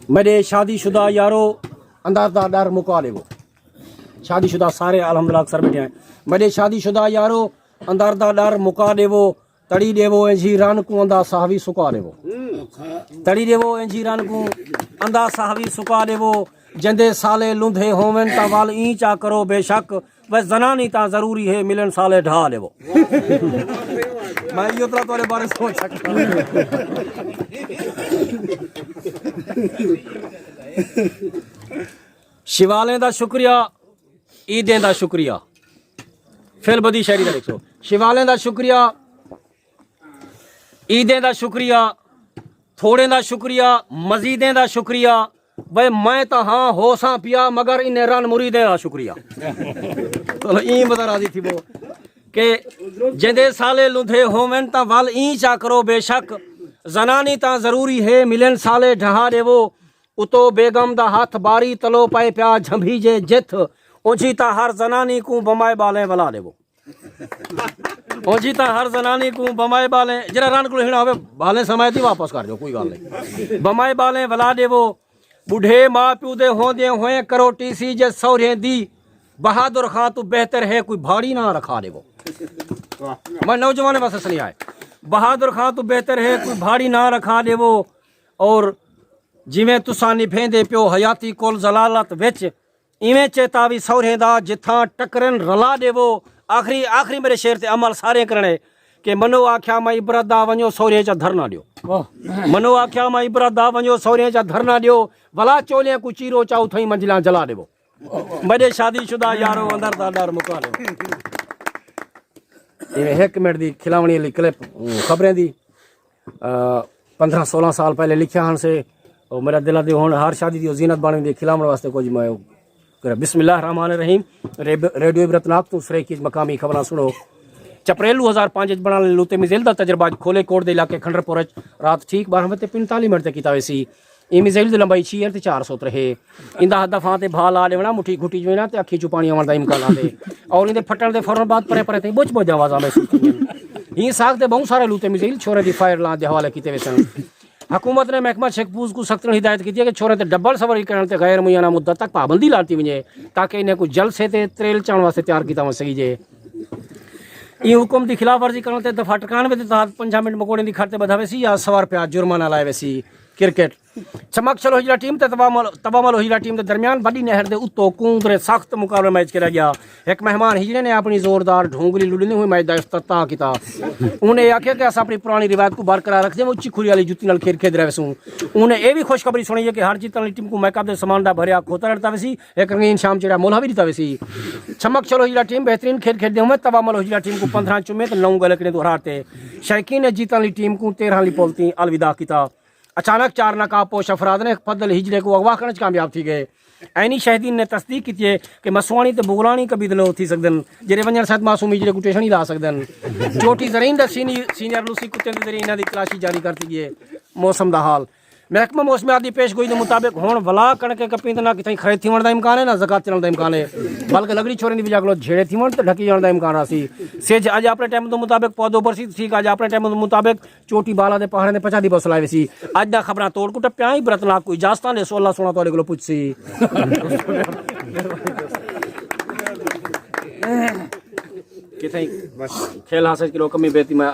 मेरे शादीशुदा यारो अंदाज़ा डर मुका देवो। शादीशुदा सारे अल्हम्दुलिल्लाह अक्सर बैठे हैं। मेरे शादीशुदा यारो अंदाज़ा डर मुका देवो। तड़ी देवो इंजी रन को अंदा साहवी सुका देवो। तड़ी देवो इंजी रन को अंदा साहवी सुका देवो। जंदे साले लुंधे होवन ता वाल ई चा करो बेशक वह जनानी ता जरूरी है मिलन साले ढा देवो। मैं यो तरह तोरे बारे सोच सकता शिवालें दा शुक्रिया ईदें दा शुक्रिया फिर बदी शायरी दा लिखो। शिवालें दा शुक्रिया ईदें दा शुक्रिया थोड़े दा शुक्रिया मजीदें दा शुक्रिया भाई मैं तो हाँ हो सा पिया मगर इन्हें रन मुरीदें दा शुक्रिया। चलो ई बता राजी थी वो के जंदे साले लुंधे होवन ता वल ई चा करो बेशक जनानी ता जरूरी है मिलन साले ढहा देवो। उतो बेगम दा हाथ बारी तलो पाए प्या झंभी जे जिथ ओझी ता हर जनानी को बमाए बाले वला देवो। ओझी ता हर जनानी को बमाए बाले जरा रन को हिणा होवे बाले समय थी वापस कर दो कोई गल नहीं। बमाए बाले वला देवो। बुढ़े माँ प्यू दे होंदे होए करो टीसी जे सौरे दी बहादुर खां तू बेहतर है कोई भाड़ी ना रखा देवो। मैं नौजवान बस नहीं आए बहादुर खां तू बेहतर है कोई भाड़ी ना रखा देवो। और जिमें तुसा निभेंदे प्यो हयाती कोल जलालत विच इवें चेतावी सौरे दा जिथा टकरन रला देवो। आखिरी आखिरी मेरे शेर ते अमल सारे करने के मनो आख्या मैं इबरत दा वञो सौरे चा धरना दियो। मनो आख्या मैं इबरत दा वञो सौरे चा धरना दियो भला चोले को चीरो चाऊ थई मंजिला जला देवो। मेरे शादीशुदा यारो अंदर दा डर मुका देवो। ये एक मिनट दी खिलावणी ली क्लिप खबरें दी 15-16 साल पहले लिखिया हन से और मेरा दिल दी हुण हर शादी दी जीनत बन दी खिलावण वास्ते कुछ मैं बिस्मिल्लाह रहमान रहीम। रेडियो इबरतनाक तो सरे की मकामी खबरां सुनो। चपरेलू 2005 बना लूते मिजेल दा तजर्बा खोले कोट दे इलाके खंडरपुर रात ठीक 12:45 मिनट ते कीता वैसी ई मिजेल दी लंबाई 6 ते 400 रहे। इंदा हदफां ते भा ला लेवना मुठी घुटी जोना ते अखी चु पानी आवन दा इम्कान आंदे और इंदे फटण दे फौरन बाद परे परे ते बुझ बुझ आवाज़ महसूस की ही साख ते बहुत सारे लूते मिजेल छोरे दी फायर ला दे हवाले कीते वैसन। हुकूमत ने महकमा शेखपूज को सख्त हिदायत की है कि छोरे ते डबल सवारी करने ते गैर मुय्यना मुद्दत तक पाबंदी लाती वजे ताकि इन्हें कुछ जल से ते त्रेल चढ़ वास्ते तैयार किया वह सही जे। ई हुक्म की खिलाफ वर्जी करने ते दफा 91 के तहत 5 मिनट मकोड़े की खर्चे बधा वैसी या सवार पे जुर्माना लाए वैसी। क्रिकेट चमकचल हिजरा टीम ते तबामल हिजरा टीम के दरमियान बड़ी नहर के उत्तो कूंदरे सख्त मुकाबला मैच खेला गया। एक मेहमान हिजरे ने अपनी जोरदार ढोंगली लुड़नी हुई मैच का इफ्तिताह किया। उन्हें आख्या कि अस अपनी पुरानी रिवायत को बरकरार रखते हैं उच्ची खुरी वाली जुत्ती नाल खेल खेद रहे वैसूँ। उन्हें यह भी खुशखबरी सुनी है कि हर जीतने वाली टीम को मैकअप के समान का भरिया खोता रहता वैसी एक रंगीन शाम चिड़ा मोला भी दिता वैसी। चमकचल हिजरा टीम बेहतरीन खेल खेलते हुए तबामल हिजरा टीम को 15 चुमे तो 9 गलकने तो हराते। शैकीन ने जीतने वाली टीम को 13 पोलती अलविदा किया। अचानक 4 नकाबपोश अफराद ने फदल हिजरे को अगवा करने कामयाब थी गए। ऐनी शहीदीन ने तस्दीक की है कि मसवाणी तो बुगलानी कभी दिलो थी सकदन जेरे वंजन साथ मासूम हिजरे को टेशन ही ला सकदन। चोटी जरीन द सीनियर लूसी कुत्ते के जरिए इन्हां दी तलाशी जारी करती है। मौसम दा हाल महकमा मौसमियात दी पेशगोई के मुताबिक हुण वला कणक कपी ना कितनी खरीद थी दा इम्कान है ना ज़कात चलण दा इम्कान है बल्कि लगड़ी छोरे दी वजह झेड़े थी तो ढकी जाने का इम्कान रासी। सेज अज अपने टाइम के मुताबिक पौधों पर सी ठीक अज अपने टाइम के मुताबिक चोटी बाला दे पहाड़े ने 50 दी बस लाए सी। अज दा खबरां तोड़ को टप्पिया ही इबरतनाक कोई इजाजतां ने 16 तुहाडे कोलों पुछ सी किथे खेल हासिल किलो कमी बेती मैं